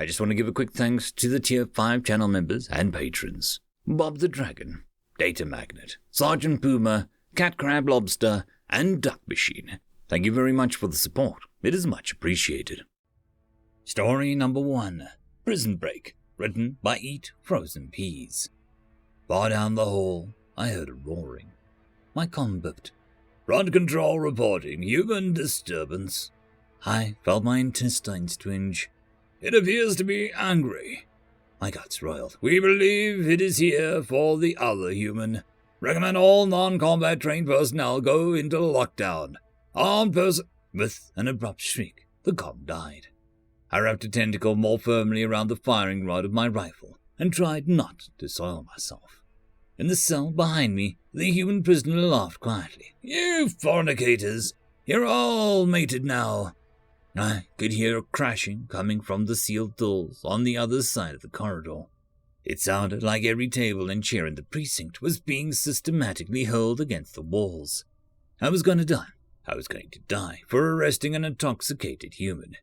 I just want to give a quick thanks to the Tier 5 channel members and patrons. Bob the Dragon, Datamagnet, Sergeant Puma, Cat Crab Lobster, and Duck Machine. Thank you very much for the support. It is much appreciated. Story number 1. Prison Break, written by Eat Frozen Peas. Far down the hall, I heard a roaring. My comm bipped. Front control reporting human disturbance. I felt my intestines twinge. It appears to be angry. My guts roiled. We believe it is here for the other human. Recommend all non-combat trained personnel go into lockdown. Armed person... With an abrupt shriek, the comm died. I wrapped a tentacle more firmly around the firing rod of my rifle and tried not to soil myself. In the cell behind me, the human prisoner laughed quietly. You fornicators! You're all mated now. I could hear a crashing coming from the sealed doors on the other side of the corridor. It sounded like every table and chair in the precinct was being systematically hurled against the walls. I was going to die. I was going to die for arresting an intoxicated human.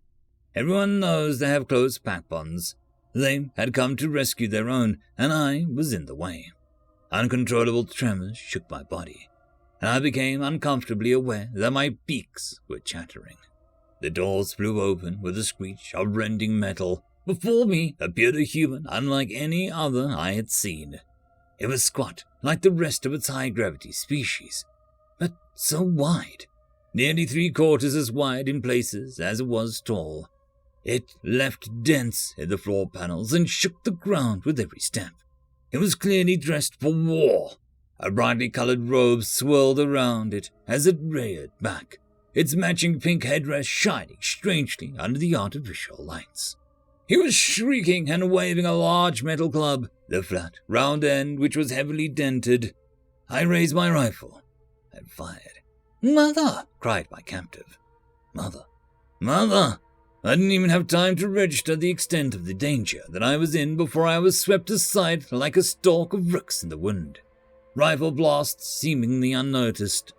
Everyone knows they have close pack bonds. They had come to rescue their own, and I was in the way. Uncontrollable tremors shook my body, and I became uncomfortably aware that my beaks were chattering. The doors flew open with a screech of rending metal. Before me appeared a human unlike any other I had seen. It was squat, like the rest of its high-gravity species, but so wide, nearly 3/4 as wide in places as it was tall. It left dents in the floor panels and shook the ground with every step. It was clearly dressed for war. A brightly colored robe swirled around it as it reared back, its matching pink headdress shining strangely under the artificial lights. He was shrieking and waving a large metal club, the flat, round end which was heavily dented. I raised my rifle and fired. "Mother!" cried my captive. Mother! Mother! I didn't even have time to register the extent of the danger that I was in before I was swept aside like a stalk of rooks in the wind. Rifle blasts seemingly unnoticed.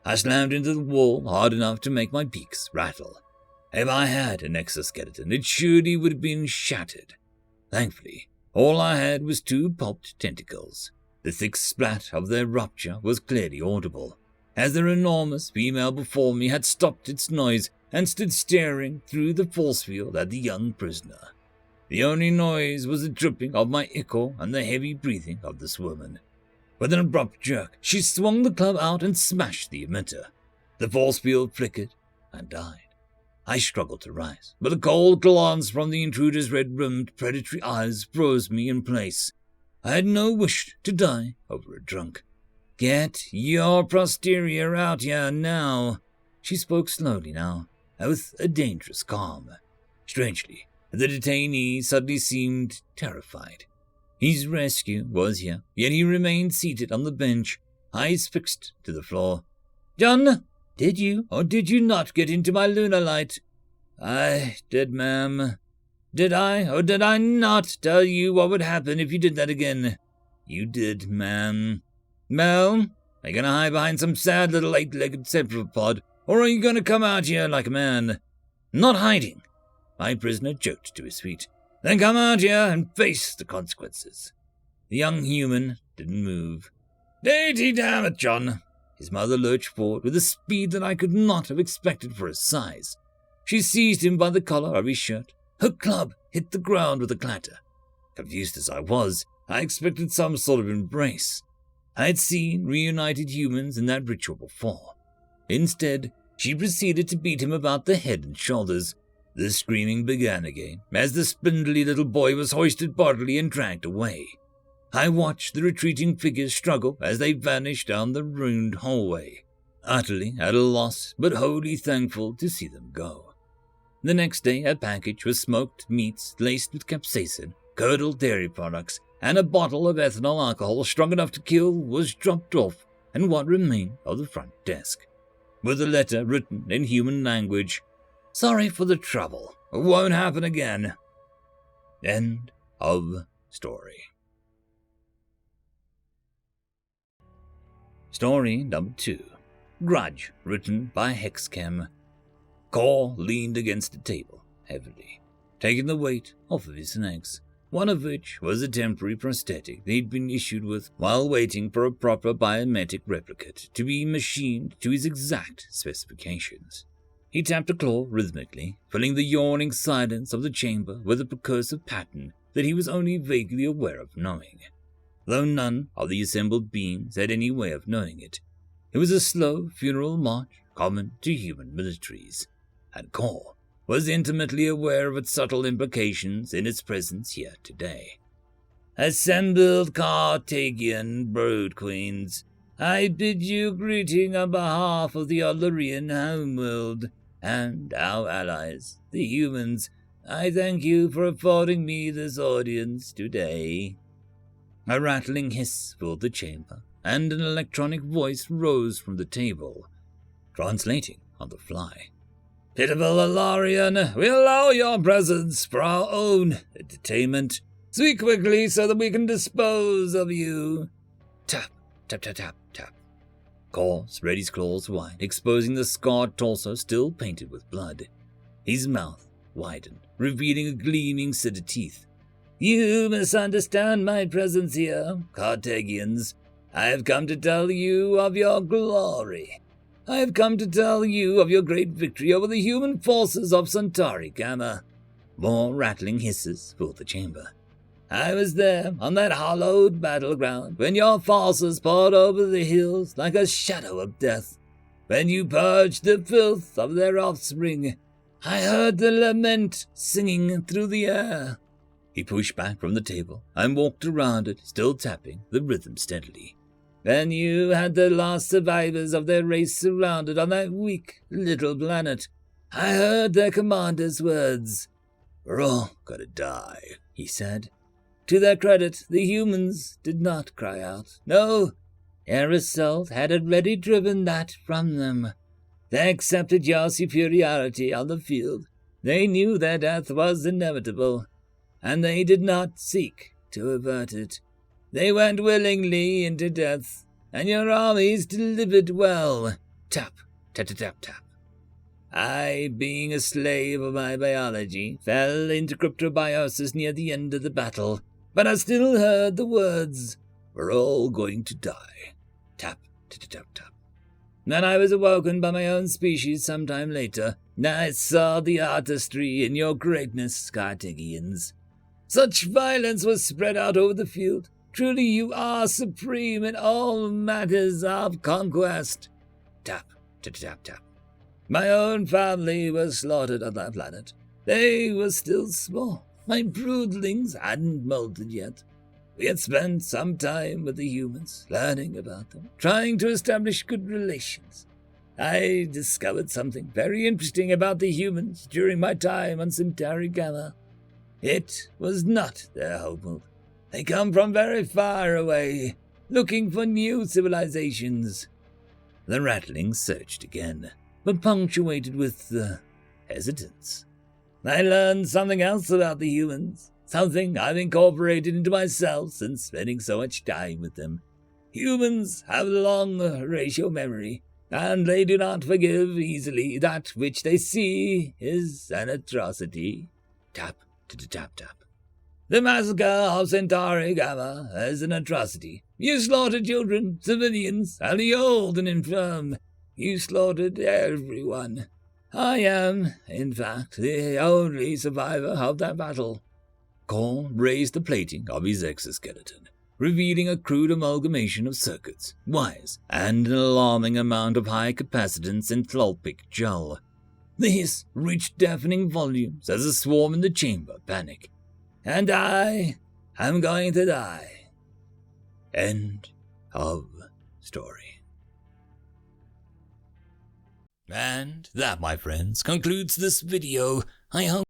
I slammed into the wall hard enough to make my beaks rattle. If I had an exoskeleton, it surely would have been shattered. Thankfully, all I had was 2 pulped tentacles. The thick splat of their rupture was clearly audible, as their enormous female before me had stopped its noise and stood staring through the force field at the young prisoner. The only noise was the dripping of my ichor and the heavy breathing of this woman. With an abrupt jerk, she swung the club out and smashed the emitter. The force field flickered and died. I struggled to rise, but a cold glance from the intruder's red-rimmed predatory eyes froze me in place. I had no wish to die over a drunk. Get your posterior out here now. She spoke slowly now, with a dangerous calm. Strangely, the detainee suddenly seemed terrified. His rescue was here, yet he remained seated on the bench, eyes fixed to the floor. "John, did you or did you not get into my lunar light?" "I did, ma'am." "Did I or did I not tell you what would happen if you did that again?" "You did, ma'am." "Well, are you going to hide behind some sad little 8-legged cephalopod, or are you going to come out here like a man?" "Not hiding." My prisoner jerked to his feet. "Then come out here and face the consequences." The young human didn't move. "Deity damn it, John!" His mother lurched forward with a speed that I could not have expected for his size. She seized him by the collar of his shirt. Her club hit the ground with a clatter. Confused as I was, I expected some sort of embrace. I had seen reunited humans in that ritual before. Instead, she proceeded to beat him about the head and shoulders. The screaming began again, as the spindly little boy was hoisted bodily and dragged away. I watched the retreating figures struggle as they vanished down the ruined hallway, utterly at a loss, but wholly thankful to see them go. The next day, a package with smoked meats laced with capsaicin, curdled dairy products, and a bottle of ethanol alcohol strong enough to kill was dropped off and what remained of the front desk, with a letter written in human language. "Sorry for the trouble. It won't happen again." End of story. Story number 2. Grudge, written by Hexchem. Core leaned against the table, heavily. taking the weight off of his legs, one of which was a temporary prosthetic they'd been issued with while waiting for a proper biometric replicate to be machined to his exact specifications. He tapped a claw rhythmically, filling the yawning silence of the chamber with a percussive pattern that he was only vaguely aware of knowing. Though none of the assembled beings had any way of knowing it, it was a slow funeral march common to human militaries, and Cor was intimately aware of its subtle implications in its presence here today. Assembled Carthagian brood queens, I bid you greeting on behalf of the Lbry homeworld and our allies, the humans. I thank you for affording me this audience today. A rattling hiss filled the chamber, and an electronic voice rose from the table, translating on the fly. Pitiful Lbry, we allow your presence for our own entertainment. Speak quickly so that we can dispose of you. Tap, tap, tap, tap, tap. Cor spread his claws wide, exposing the scarred torso still painted with blood. His mouth widened, revealing a gleaming set of teeth. You misunderstand my presence here, Carthagians. I have come to tell you of your glory. I have come to tell you of your great victory over the human forces of Centauri Gamma. More rattling hisses filled the chamber. I was there on that hallowed battleground when your forces poured over the hills like a shadow of death. When you purged the filth of their offspring, I heard the lament singing through the air. He pushed back from the table and walked around it, still tapping the rhythm steadily. Then you had the last survivors of their race surrounded on that weak little planet. I heard their commander's words. We're all gonna die, he said. To their credit, the humans did not cry out. No, their assault had already driven that from them. They accepted your superiority on the field. They knew their death was inevitable, and they did not seek to avert it. They went willingly into death, and your armies delivered well. Tap, tap, tap, tap, tap. I, being a slave of my biology, fell into cryptobiosis near the end of the battle, but I still heard the words, we're all going to die. Tap, tap, tap, tap. Then I was awoken by my own species sometime later, and I saw the artistry in your greatness, Carthagians. Such violence was spread out over the field. Truly you are supreme in all matters of conquest. Tap, tap, tap, tap. My own family was slaughtered on that planet. They were still small. My broodlings hadn't molted yet. We had spent some time with the humans, learning about them, trying to establish good relations. I discovered something very interesting about the humans during my time on Centauri Gamma. It was not their homeworld. They come from very far away, looking for new civilizations. The rattling surged again, but punctuated with hesitance. I learned something else about the humans, something I've incorporated into myself since spending so much time with them. Humans have long ratio memory, and they do not forgive easily. That which they see is an atrocity. Tap, tap, tap, tap. The massacre of Centauri Gamma is an atrocity. You slaughtered children, civilians, and the old and infirm. You slaughtered everyone. I am, in fact, the only survivor of that battle. Cor raised the plating of his exoskeleton, revealing a crude amalgamation of circuits, wires, and an alarming amount of high capacitance enthalpic gel. The hiss reached deafening volumes as the swarm in the chamber panicked. And I am going to die. End of story. And that, my friends, concludes this video. I hope